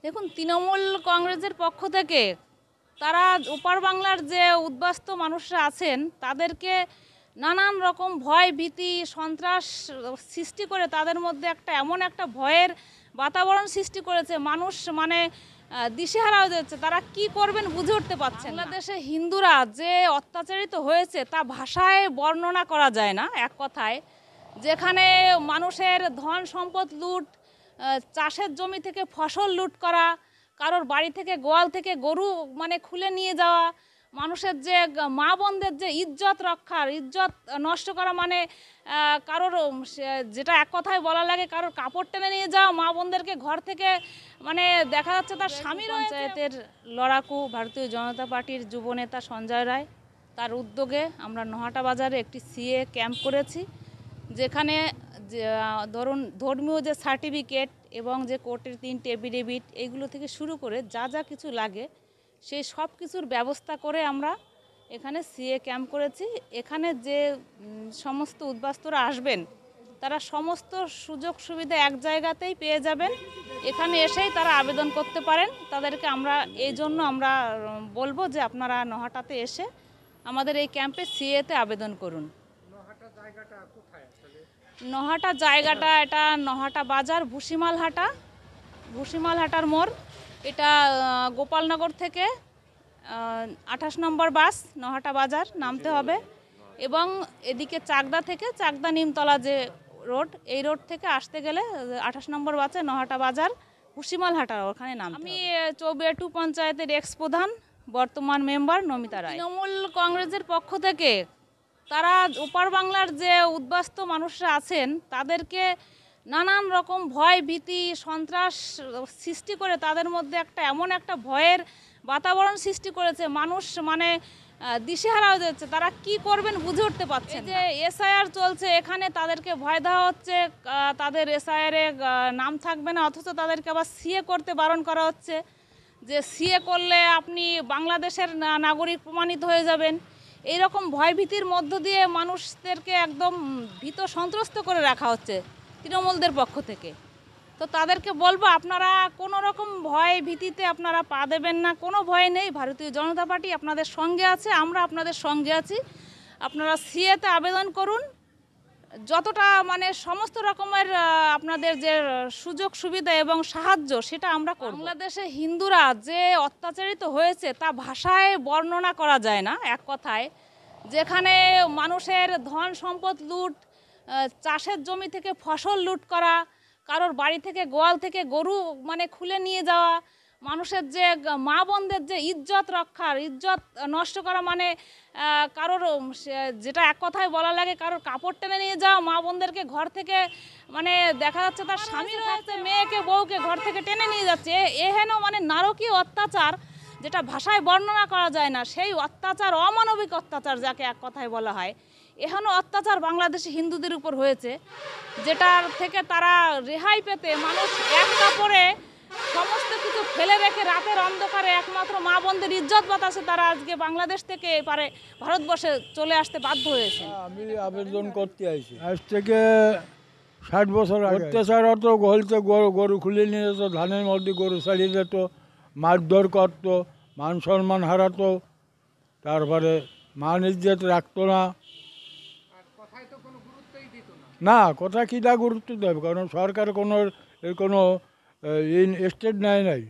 দেখুন, তৃণমূল কংগ্রেসের পক্ষ থেকে তারা ওপার বাংলার যে উদ্বাস্তু মানুষরা আছেন তাদেরকে নানান রকম ভয় ভীতি সন্ত্রাস সৃষ্টি করে তাদের মধ্যে এমন একটা ভয়ের বাতাবরণ সৃষ্টি করেছে। মানুষ দিশেহারা হয়ে যাচ্ছে, তারা কি করবেন বুঝে উঠতে পারছেন না। বাংলাদেশে হিন্দুরা যে অত্যাচারিত হয়েছে তা ভাষায় বর্ণনা করা যায় না। এক কথায়, যেখানে মানুষের ধন সম্পদ লুট, চাষের জমি থেকে ফসল লুট করা, কারোর বাড়ি থেকে গোয়াল থেকে গরু খুলে নিয়ে যাওয়া, মানুষের যে মা বোনদের যে ইজ্জত রক্ষার ইজ্জত নষ্ট করা, কারোর যেটা এক কথায় বলা লাগে কারোর কাপড় টেনে নিয়ে যাওয়া, মা বোনদেরকে ঘর থেকে দেখা যাচ্ছে তার স্বামী। পঞ্চায়েতের লড়াকু ভারতীয় জনতা পার্টির যুবনেতা সঞ্জয় রায়, তার উদ্যোগে আমরা নহাটা বাজারে একটি সিএ ক্যাম্প করেছি, যেখানে ধরুন ধর্মীয় যে সার্টিফিকেট এবং যে কোর্টের 3টে এফিডেভিট এইগুলো থেকে শুরু করে যা যা কিছু লাগে সেই সব কিছুর ব্যবস্থা করে আমরা এখানে সিএ ক্যাম্প করেছি। এখানে যে সমস্ত উদ্বাস্তুরা আসবেন তারা সমস্ত সুযোগ সুবিধা এক জায়গাতেই পেয়ে যাবেন। এখানে এসেই তারা আবেদন করতে পারেন। তাদেরকে আমরা এই জন্য আমরা বলবো যে আপনারা নহাটাতে এসে আমাদের এই ক্যাম্পে সিএতে আবেদন করুন। নহাটা জায়গাটা এটা নহাটা বাজার, ভুসিমালহাটার মোড়। এটা গোপালনগর থেকে 28 নম্বর বাস নহাটা বাজার নামতে হবে, এবং এদিকে চাকদা থেকে চাকদা নিমতলা যে রোড, এই রোড থেকে আসতে গেলে 28 নম্বর বাসে নহাটা বাজার ভুসিমালহাটা ওখানে নাম। আমি 24 পঞ্চায়েতের এক্স প্রধান, বর্তমান মেম্বার নমিতা রায়। তৃণমূল কংগ্রেসের পক্ষ থেকে তারা ওপার বাংলার যে উদ্বাস্তু মানুষরা আছেন তাদেরকে নানান রকম ভয় ভীতি সন্ত্রাস সৃষ্টি করে তাদের মধ্যে এমন একটা ভয়ের বাতাবরণ সৃষ্টি করেছে। মানুষ দিশেহারা হয়ে যাচ্ছে, তারা কি করবেন বুঝে উঠতে পারছেন। যে এসআইআর চলছে, এখানে তাদেরকে ভয় দেওয়া হচ্ছে, তাদের এসআইআরে নাম থাকবে না, অথচ তাদেরকে আবার সিএ করতে বারণ করা হচ্ছে, যে সিএ করলে আপনি বাংলাদেশের নাগরিক প্রমাণিত হয়ে যাবেন। এই রকম ভয়ভীতির মধ্য দিয়ে মানুষদেরকে একদম ভীত সন্ত্রস্ত করে রাখা হচ্ছে তৃণমূলদের পক্ষ থেকে। তো তাদেরকে বলবো, আপনারা কোনো রকম ভয় ভীতিতে আপনারা পা দেবেন না, কোনো ভয় নেই। ভারতীয় জনতা পার্টি আপনাদের সঙ্গে আছে, আমরা আপনাদের সঙ্গে আছি। আপনারা সিএতে আবেদন করুন, যতটা সমস্ত রকমের আপনাদের যে সুযোগ সুবিধা এবং সাহায্য সেটা আমরা করব। বাংলাদেশে হিন্দুরা যে অত্যাচারিত হয়েছে তা ভাষায় বর্ণনা করা যায় না। এক কথায়, যেখানে মানুষের ধন সম্পদ লুট, চাষের জমি থেকে ফসল লুট করা, কারোর বাড়ি থেকে গোয়াল থেকে গরু খুলে নিয়ে যাওয়া, মানুষের যে মা বোনদের যে ইজ্জত রক্ষার ইজ্জত নষ্ট করা, কারোর যেটা এক কথায় বলা লাগে কারোর কাপড় টেনে নিয়ে যাওয়া, মা বোনদেরকে ঘর থেকে দেখা যাচ্ছে তার স্বামী থাকতে মেয়েকে বউকে ঘর থেকে টেনে নিয়ে যাচ্ছে। এহেন নারকীয় অত্যাচার যেটা ভাষায় বর্ণনা করা যায় না, সেই অত্যাচার, অমানবিক অত্যাচার যাকে এক কথায় বলা হয়, এখনও অত্যাচার বাংলাদেশি হিন্দুদের উপর হয়েছে, যেটার থেকে তারা রেহাই পেতে মানুষ এক কাপড়ে সমস্ত কিছু ফেলে রেখে রাতের অন্ধকারে একমাত্র মা বোনদের ইজ্জত বাতাসে তারা আজকে বাংলাদেশ থেকে এপারে ভারতবর্ষে চলে আসতে বাধ্য হয়েছে। আমি আবেদন করতে আইছি আজ থেকে 60 বছর আগে। অত্যাচার হতো, গলিতে গরু খুলে নিয়ে যেত, ধানের মধ্যে গরু ছাড়িয়ে যেত, মারধর করতো, মান সম্মান হারাতো, তারপরে মান ইজ্জত রাখতো না। না, কথা কী গুরুত্ব দেবে, কারণ সরকার কোনো স্টেট নেয় নাই।